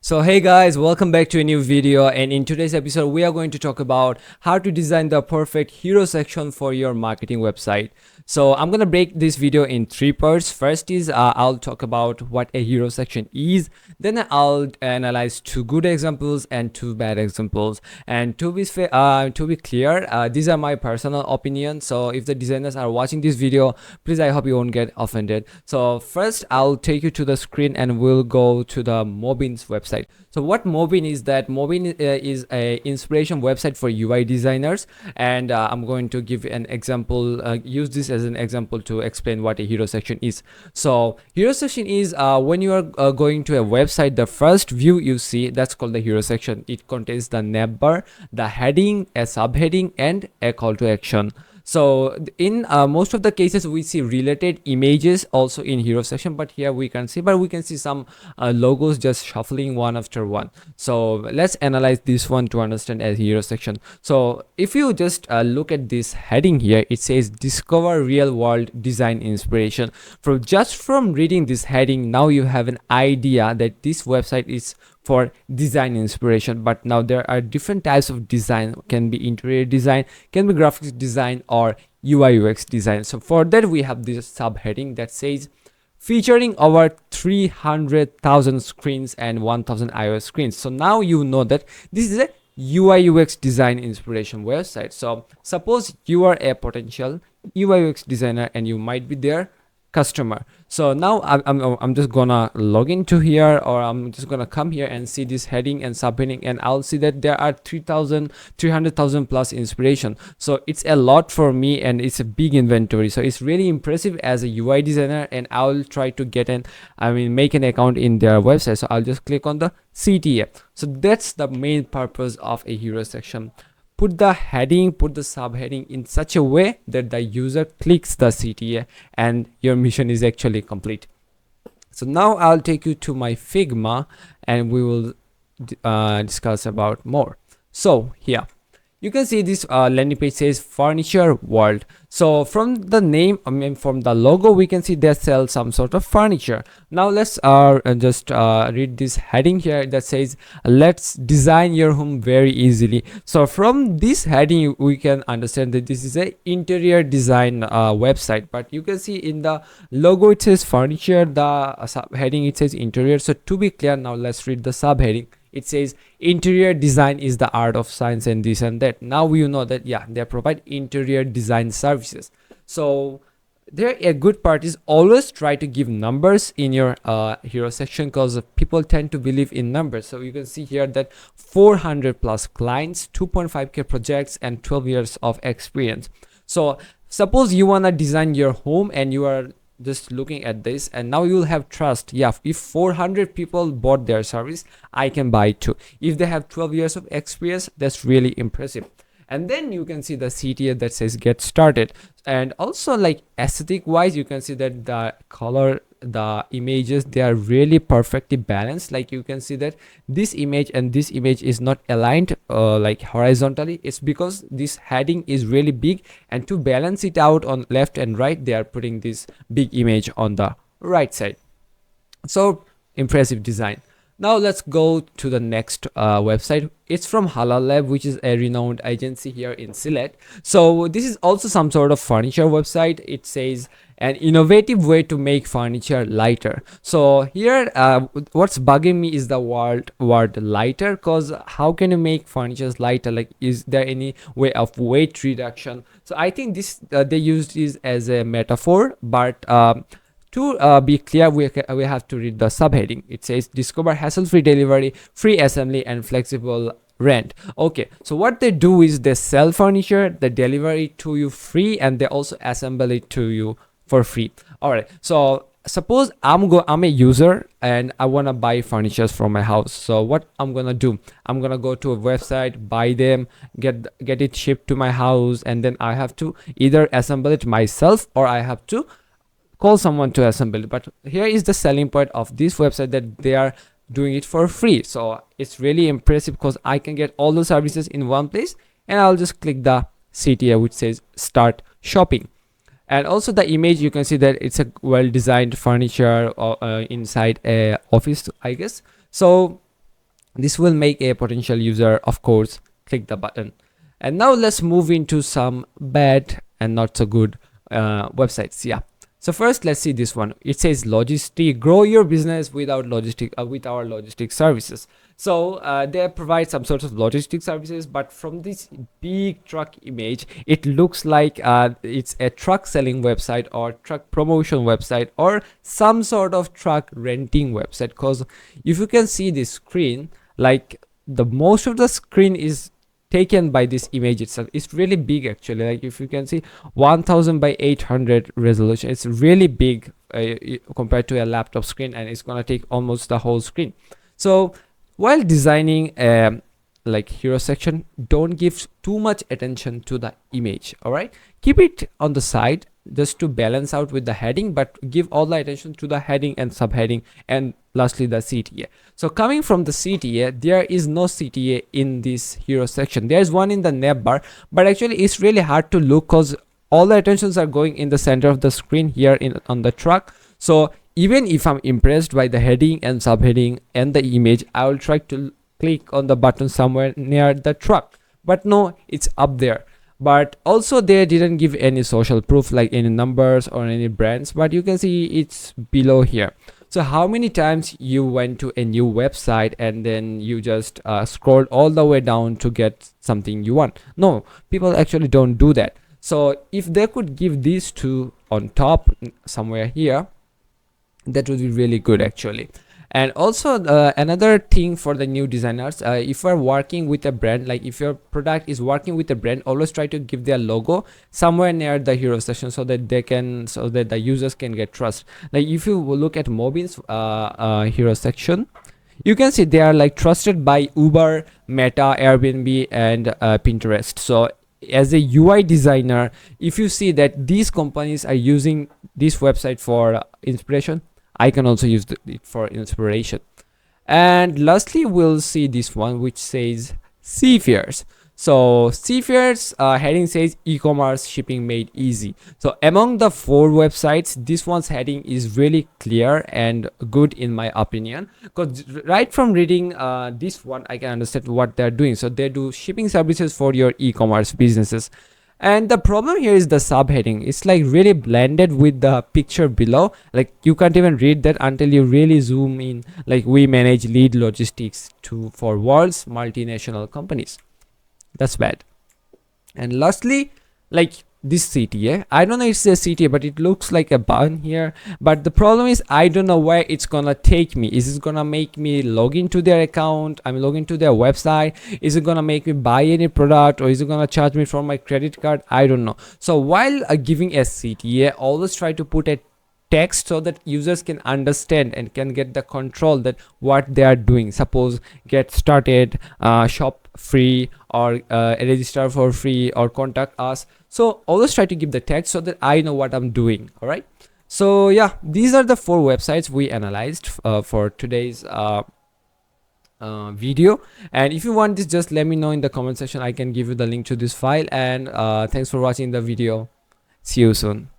So hey guys, welcome back to a new video, and in today's episode we are going to talk about how to design the perfect hero section for your marketing website. So I'm gonna break this video in three parts. First is I'll talk about what a hero section is, then I'll analyze two good examples and two bad examples. And to be clear, these are my personal opinion, so if the designers are watching this video, please, I hope you won't get offended. So first I'll take you to the screen and we'll go to the Mobin's website. So what Mobin is, that Mobin is a inspiration website for UI designers, and I'm going to give an example, use this as an example to explain what a hero section is. So hero section is when you are going to a website, the first view you see, that's called the hero section. It contains the navbar, the heading, a subheading, and a call to action. So in most of the cases we see related images also in hero section, but here we can see some logos just shuffling one after one. So let's analyze this one to understand a hero section. So if you just look at this heading here, it says discover real world design inspiration. From reading this heading, now you have an idea that this website is for design inspiration. But now there are different types of design, can be interior design, can be graphics design, or UI UX design. So for that we have this subheading that says featuring over 300,000 screens and 1,000 iOS screens. So now you know that this is a UI UX design inspiration website. So suppose you are a potential UI UX designer and you might be their customer. So now I'm just gonna log into here, or I'm just gonna come here and see this heading and subheading, and I'll see that there are 300,000 plus inspiration. So it's a lot for me, and it's a big inventory, so it's really impressive as a UI designer. And I'll try to make an account in their website. So I'll just click on the CTA. So that's the main purpose of a hero section. Put the heading, put the subheading in such a way that the user clicks the CTA and your mission is actually complete. So now I'll take you to my Figma and we will discuss about more. So here you can see this landing page says furniture world. So from the name, from the logo, we can see they sell some sort of furniture. Now let's just read this heading here that says let's design your home very easily. So from this heading we can understand that this is a interior design website, but you can see in the logo it says furniture, the subheading it says interior. So to be clear, now let's read the subheading. It says interior design is the art of science and this and that. Now you know that, yeah, they provide interior design services. So there, a good part is always try to give numbers in your hero section, because people tend to believe in numbers. So you can see here that 400 plus clients, 2.5k projects, and 12 years of experience. So suppose you want to design your home and you are just looking at this, and now you'll have trust. Yeah, if 400 people bought their service, I can buy too. If they have 12 years of experience, that's really impressive. And then you can see the CTA that says get started. And also, like, aesthetic wise, you can see that the color, the images, they are really perfectly balanced. Like you can see that this image and this image is not aligned like horizontally. It's because this heading is really big, and to balance it out on left and right, they are putting this big image on the right side. So impressive design. Now let's go to the next website. It's from Halal Lab, which is a renowned agency here in Sylhet. So this is also some sort of furniture website. It says an innovative way to make furniture lighter. So here what's bugging me is the word lighter, because how can you make furniture lighter? Like, is there any way of weight reduction? So I think this they used this as a metaphor, but to be clear, we have to read the subheading. It says discover hassle-free delivery, free assembly, and flexible rent. Okay, so what they do is they sell furniture, they deliver it to you free, and they also assemble it to you for free. All right, so suppose I'm a user and I want to buy furnitures from my house. So what I'm gonna do, I'm gonna go to a website, buy them, get it shipped to my house, and then I have to either assemble it myself or I have to call someone to assemble it. But here is the selling point of this website, that they are doing it for free. So it's really impressive because I can get all the services in one place, and I'll just click the CTA which says start shopping. And also the image, you can see that it's a well designed furniture inside a office, I guess. So This will make a potential user, of course, click the button. And now let's move into some bad and not so good websites. Yeah, so first let's see this one. It says logistic, grow your business without logistic with our logistic services. So they provide some sort of logistic services, but from this big truck image it looks like it's a truck selling website or truck promotion website or some sort of truck renting website. Because if you can see this screen, like the most of the screen is taken by this image itself. It's really big actually. Like if you can see 1000 by 800 resolution, it's really big compared to a laptop screen, and it's gonna take almost the whole screen. So while designing a like hero section, don't give too much attention to the image. All right, keep it on the side just to balance out with the heading, but give all the attention to the heading and subheading, and lastly the CTA. So coming from the CTA, there is no CTA in this hero section. There is one in the nav bar, but actually it's really hard to look because all the attentions are going in the center of the screen here on the truck. So even if I'm impressed by the heading and subheading and the image, I will try to click on the button somewhere near the truck, but no, it's up there. But also they didn't give any social proof like any numbers or any brands, but you can see it's below here. So how many times you went to a new website and then you just scrolled all the way down to get something you want? No, people actually don't do that. So if they could give these two on top somewhere here, that would be really good actually. And also another thing for the new designers, if you're working with a brand, like if your product is working with a brand, always try to give their logo somewhere near the hero section so that the users can get trust. Like if you look at Mobin's hero section, you can see they are like trusted by Uber, Meta, Airbnb, and Pinterest. So as a UI designer, if you see that these companies are using this website for inspiration, I can also use it for inspiration. And lastly, we'll see this one which says Seafarers. So Seafarers heading says e-commerce shipping made easy. So among the 4 websites, this one's heading is really clear and good in my opinion, because right from reading this one I can understand what they're doing. So they do shipping services for your e-commerce businesses. And the problem here is the subheading. It's like really blended with the picture below. Like you can't even read that until you really zoom in. Like we manage lead logistics for world's multinational companies. That's bad. And lastly, like this CTA, I don't know if it's a CTA, but it looks like a button here. But the problem is I don't know where it's gonna take me. Is it gonna make me log into their account? Log into their website. Is it gonna make me buy any product, or is it gonna charge me from my credit card? I don't know. So while giving a CTA, always try to put a text so that users can understand and can get the control that what they are doing. Suppose get started, shop free, or register for free, or contact us. So always try to give the text so that I know what I'm doing. All right, so yeah, these are the 4 websites we analyzed for today's video. And if you want this, just let me know in the comment section. I can give you the link to this file. And thanks for watching the video. See you soon.